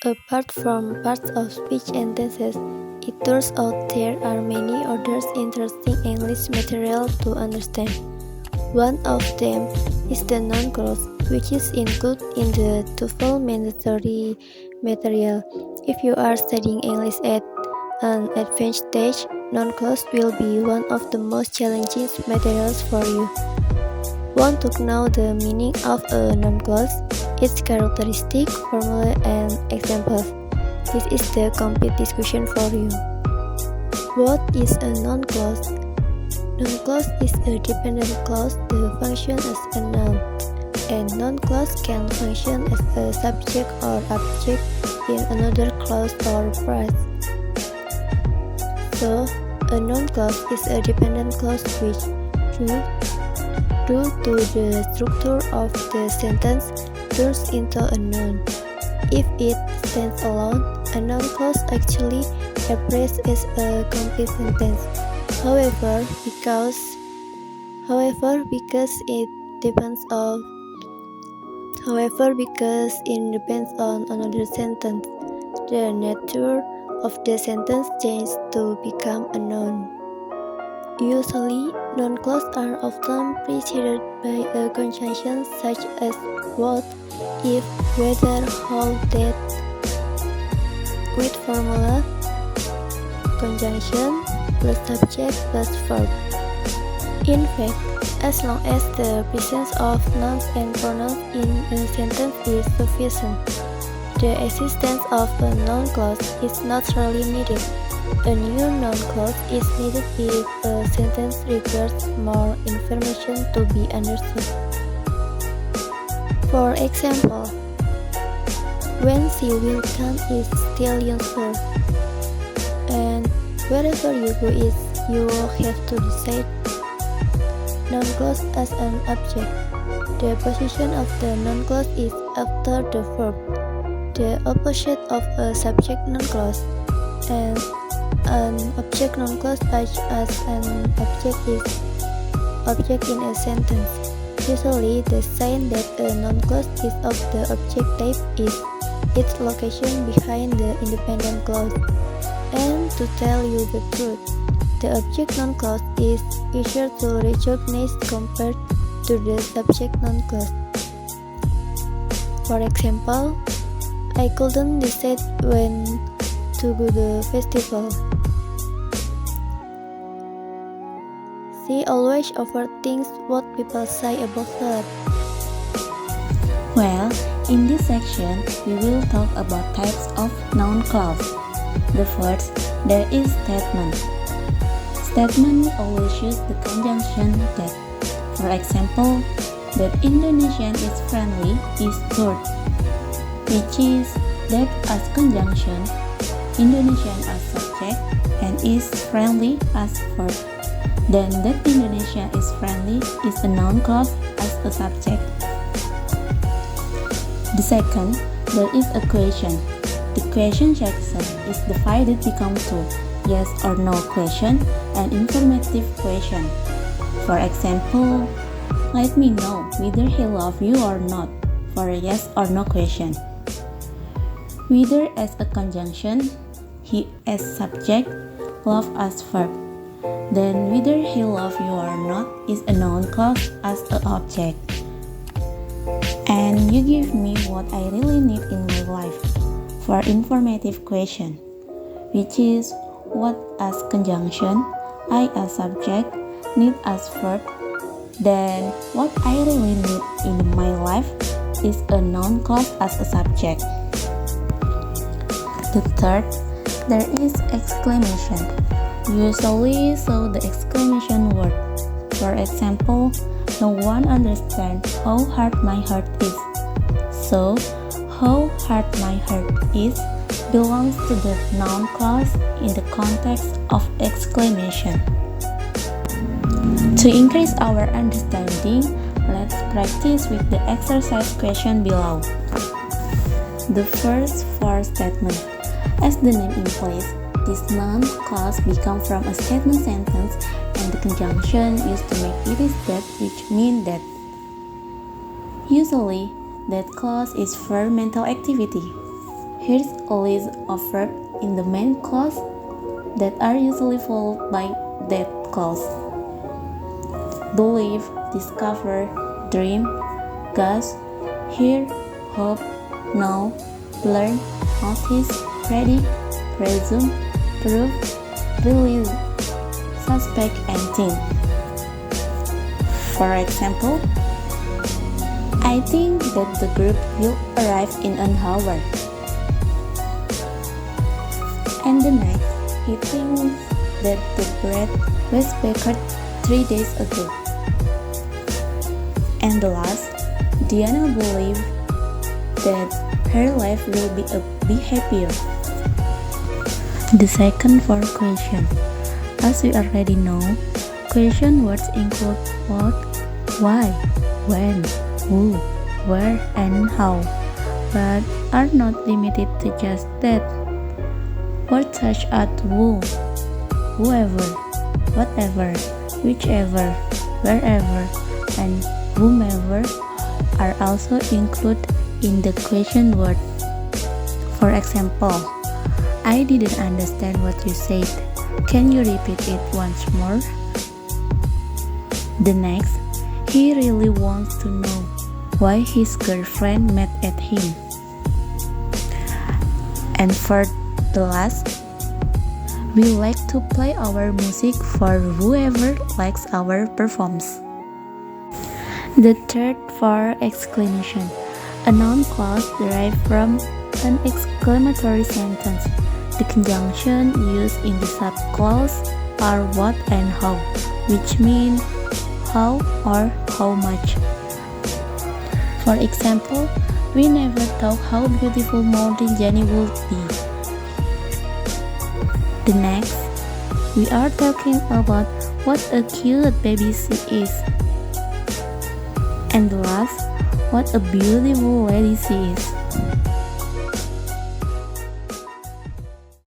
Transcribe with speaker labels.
Speaker 1: Apart from parts of speech and tenses, it turns out there are many other interesting English material to understand. One of them is the noun clause, which is included in the TOEFL mandatory material. If you are studying English at an advanced stage, noun clause will be one of the most challenging materials for you. Want to know the meaning of a noun clause, its characteristic, formula, and examples? This is the complete discussion for you. What is a noun clause? Noun clause is a dependent clause that functions as a noun, and noun clause can function as a subject or object in another clause or phrase. So, a noun clause is a dependent clause which, due to the structure of the sentence, turns into a noun. If it stands alone, a noun clause actually operates as a complete sentence. However, because it depends on another sentence, the nature of the sentence changes to become a noun. Usually, noun clauses are often preceded by a conjunction such as what, if, whether, how, that, with formula, conjunction, plus subject, plus verb. In fact, as long as the presence of nouns and pronouns in a sentence is sufficient, the existence of a noun clause is not really needed. A new noun clause is needed if a sentence requires more information to be understood. For example, when she will come is still useful, and wherever you go is you will have to decide. Noun clause as an object. The position of the noun clause is after the verb, the opposite of a subject noun clause, and an object noun clause such as an object in a sentence. Usually, the sign that a noun clause is of the object type is its location behind the independent clause. And to tell you the truth, the object noun clause is easier to recognize compared to the subject noun clause. For example, I couldn't decide when to go to the festival. She always overthinks what people say about her.
Speaker 2: Well, in this section, we will talk about types of noun clause. The first, there is statement. Statement always use the conjunction that. For example, that Indonesian is friendly is true, which is that as conjunction, Indonesian as subject and is friendly as verb. Then that Indonesia is friendly is a noun clause as a subject. The second, there is a question. The question section is divided become two, yes or no question and informative question. For example, let me know whether he loves you or not for a yes or no question. Whether as a conjunction, he as subject, love as verb. Then whether he loves you or not is a noun clause as an object. And you give me what I really need in my life for informative question, which is what as conjunction, I as subject, need as verb. Then what I really need in my life is a noun clause as a subject. The third, there is exclamation. Usually show the exclamation word. For example, no one understands how hard my heart is. So, how hard my heart is belongs to the noun clause in the context of exclamation. To increase our understanding, let's practice with the exercise question below. The first four statements. As the name implies, this noun clause becomes from a statement sentence and the conjunction used to make it is that, which means that. Usually, that clause is for mental activity. Here's a list of verbs in the main clause that are usually followed by that clause: believe, discover, dream, guess, hear, hope, know, learn, notice, predict, presume, prove, believe, suspect, and think. For example, I think that the group will arrive in an hour. And the next, he thinks that the bread was baked 3 days ago. And the last, Diana believes that her life will be happier. The second for question. As we already know, question words include what, why, when, who, where, and how, but are not limited to just that. Words such as who, whoever, whatever, whichever, wherever, and whomever are also included in the question word. For example, I didn't understand what you said. Can you repeat it once more? The next, he really wants to know why his girlfriend mad at him. And for the last, we like to play our music for whoever likes our performance. The third for exclamation. A noun clause derived from an exclamatory sentence. The conjunction used in the subclause are what and how, which mean how or how much. For example, we never thought how beautiful morning Jenny would be. The next, we are talking about what a cute baby she is. And the last, what a beautiful lady she is.